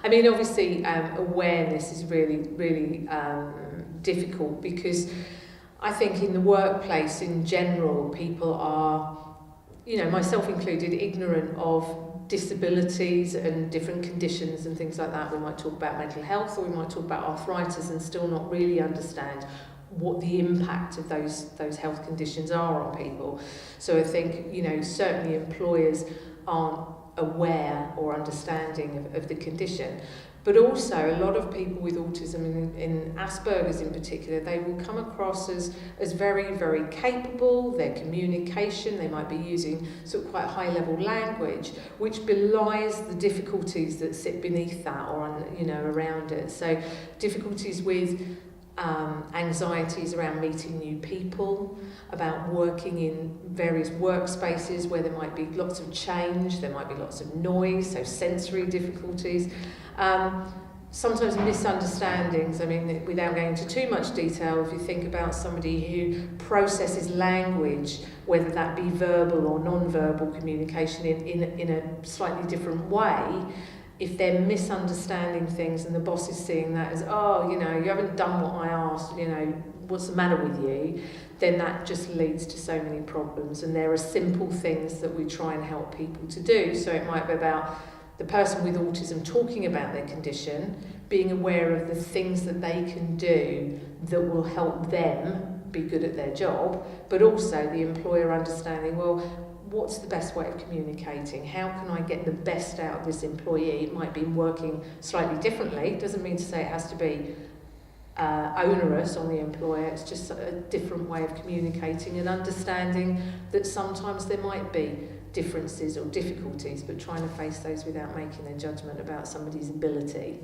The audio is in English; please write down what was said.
I mean, obviously, awareness is really difficult, because I think in the workplace in general, people are, myself included, ignorant of disabilities and different conditions and things like that. We might talk about mental health, or we might talk about arthritis, and still not really understand what the impact of those health conditions are on people. So I think, certainly employers aren't aware or understanding of the condition. But also, a lot of people with autism, in Asperger's in particular, they will come across as very, very capable. Their communication, they might be using sort of quite high-level language, which belies the difficulties that sit beneath that, or around it. So difficulties with anxieties around meeting new people, about working in various workspaces where there might be lots of change, there might be lots of noise, so sensory difficulties. Sometimes misunderstandings. I mean, without going into too much detail, if you think about somebody who processes language, whether that be verbal or non-verbal communication in a slightly different way, if they're misunderstanding things and the boss is seeing that as, you haven't done what I asked, what's the matter with you, then that just leads to so many problems. And there are simple things that we try and help people to do. So it might be about the person with autism talking about their condition, being aware of the things that they can do that will help them be good at their job, but also the employer understanding, well, what's the best way of communicating? How can I get the best out of this employee? It might be working slightly differently. It doesn't mean to say it has to be onerous on the employer. It's just a different way of communicating, and understanding that sometimes there might be differences or difficulties, but trying to face those without making a judgment about somebody's ability.